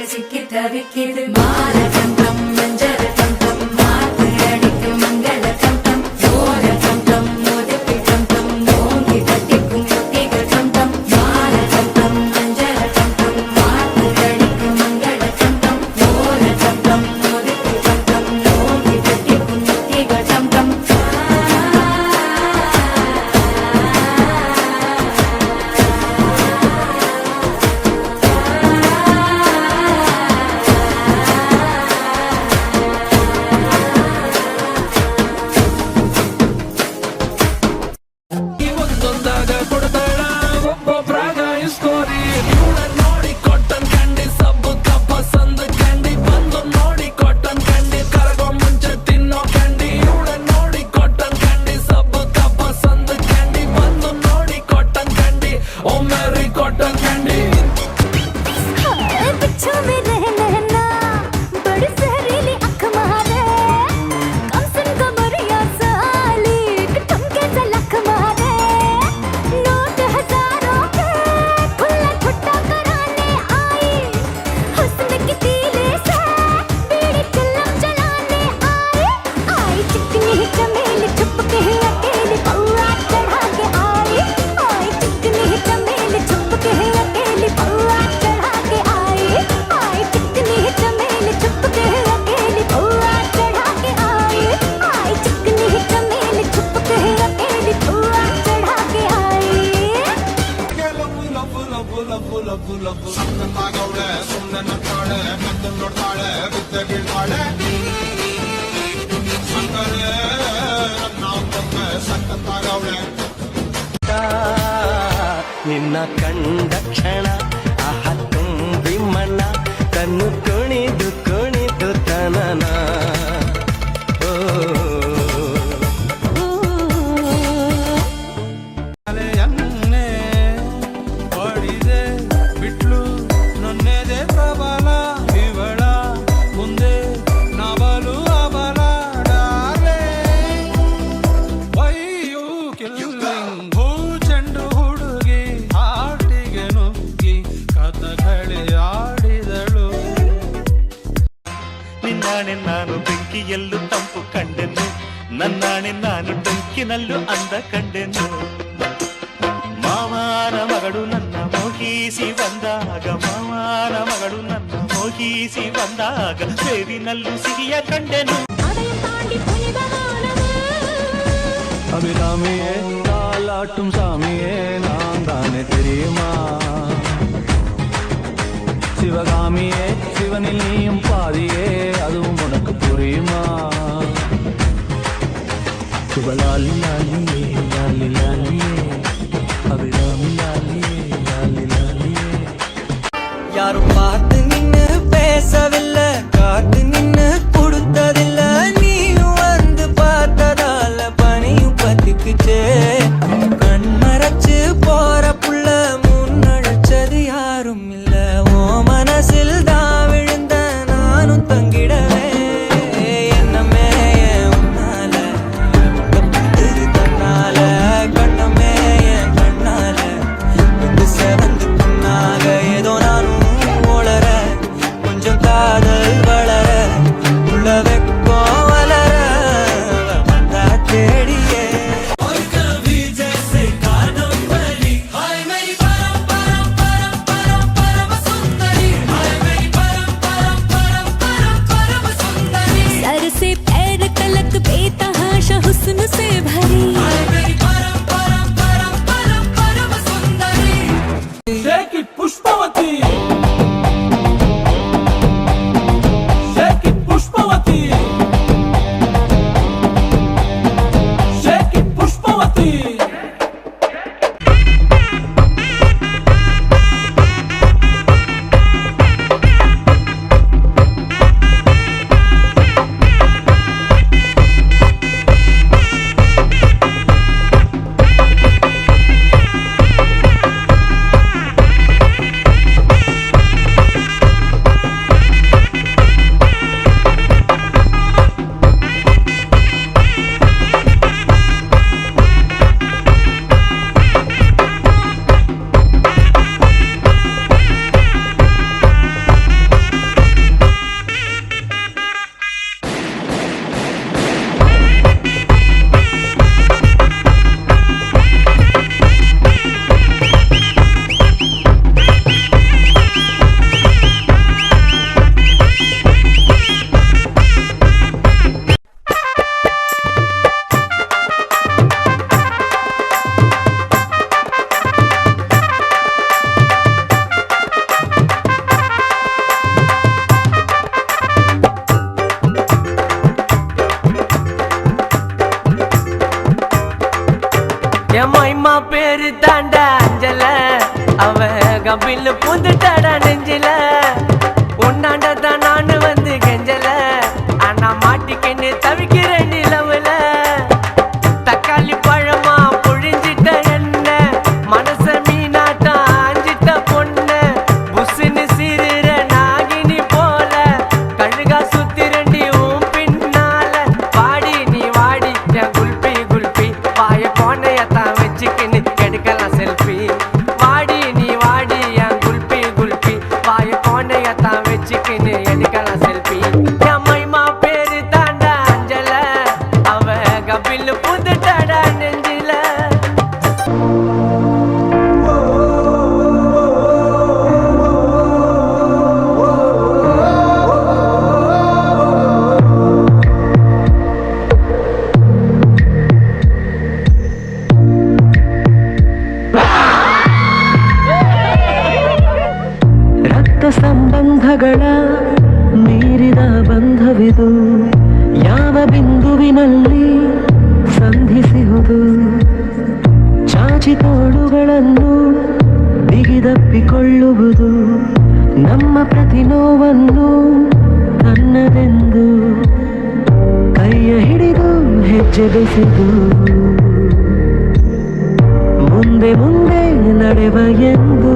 சிக்கி தவிக்கிது மாற கண்டம் மஞ்சள் கண்டம் மாத்து அடிக்கும் மங்கள கண்டம் ஓர கண்டம் மோதிக்கு கண்டம் ஓங்கி தட்டிக்கும் முத்திகள் கண்டம் மாற கண்டம் மஞ்சள் கண்டம் மாத்து அடிக்கும் மங்கள கண்டம் ஓர கண்டம் மோதிக்கு கண்டம் ஓங்கி தட்டிக்கும் முத்திகள் கண்டம் ನಿನ್ನ ಕಂಡ ಕ್ಷಣ ಆಹ ತುಂಬಿ ಮನ ತನ್ನು ಕುಣಿದು ಕುಣಿದು ತನನ ಅಲೆಯನ್ನೇ ಹೊಡಿದೆ ಬಿಟ್ಲು ನನ್ನೆದೆ ಪ್ರಬಲ ಇವಳ ಮುಂದೆ ನಬಲು ಅಬಲ ಡಾರ್ಲೆ ವೈಯು ಕಿಲ್ಲಿಂಗ್ ಹೂ ಚೆಂಡು ಹುಡುಗಿ ಹಾಟಿಗೆ ನುಗ್ಗಿ ಕಥಕಳಿ ಆಡಿದಳು ನಿನ್ನಾಣೆ ನಾನು ಬೆಂಕಿಯಲ್ಲೂ ತಂಪು ಕಂಡೆನು ನನ್ನಾಣೆ ನಾನು ಬೆಂಕಿನಲ್ಲೂ ಅಂದ ಕಂಡೆನು ಮಾವನ ಮಗಳು ನನ್ನ ಮೋಹಿಸಿ ಬಂದಾಗ ಮಾವನ ಮಗಳು ನನ್ನ ಮೋಹಿಸಿ ಬಂದಾಗ ಬೇವಿನಲ್ಲೂ ಸಿಹಿಯ ಕಂಡೆನು அபிராமியே தாலாட்டும் சாமியே நான் தானே தெரியுமா சிவகாமியே சிவனில் நீயும் பாதியே அதுவும் உனக்கு புரியுமா சுபலாலி லாலியே லாலி லாலியே அபிராமி லாலியே லாலி லாலியே யாரும் பார்த்து நின்னு பேசவில்லை காத்து நின்னு கொடுத்ததில்லை நீயும் வந்து பார்த்ததால பனியும் பத்திக்குச்சே கண் மறைச்சு போற புள்ள முன்னழைச்சது யாரும் இல்ல ஓ மனசில் தான் விழுந்த நானும் தங்கிடவே என்னமே உன்னால தன்னால கண்ணமே என் கண்ணால வந்து செவந்து புண்ணாக ஏதோ நானும் ஓளர கொஞ்சம் காதல் வளர உள்ள வெக்கம் வளர வந்தா தேடியே सर से पैर तलक बेतहाशा हुस्न से भरी पुष्पवती पुष्पवती पुष्पवती என் மைமா பேரு தாண்டா அஞ்சல, அவ கபில் புந்துட்டாடா நெஞ்சில. உன்னாண்டதான் நானு வந்து கெஞ்சல, ஆனா மாட்டிக்கின்னு தவிக்கிறேன் நிலவுல. தக்காளி பழமா புழிஞ்சிட்ட என்ன, மனச மீனாட்டா ஆஞ்சிட்ட பொண்ண. புசுன்னு சிறுற நாகினி போல, கழுகா சுத்திரண்டி உன் பின்னால. வாடி நீ வாடி என் குல்பி குல்பி, வாய போனையத்தான் வச்சுக்கின்னு எடுக்கலாம் செல்ஃபி. வாடி நீ வாடி என் குல்பி குல்பி, வாய போனையத்தான் வச்சுக்கின்னு எடுக்கலாம் செல்ஃபி. என் மைமா பேரு தாண்டா அஞ்சல, அவ கபில் புதுட்டாடா நெஞ்சில. ರಕ್ತ ಸಂಬಂಧಗಳ ಮೀರಿದ ಬಂಧವಿದು, ಯಾವ ಬಿಂದುವಿನಲ್ಲಿ ಸಂಧಿಸುವುದು. ಚಾಚಿ ತೋಳುಗಳನ್ನು ಬಿಗಿದಪ್ಪಿಕೊಳ್ಳುವುದು, ನಮ್ಮ ಪ್ರತಿ ನೋವನ್ನು ತನ್ನದೆಂದು. ಕೈಯ ಹಿಡಿದು ಹೆಜ್ಜೆ ಬೆಸೆದು, ಮುಂದೆ ಮುಂದೆ ನಡೆವ ಎಂದು.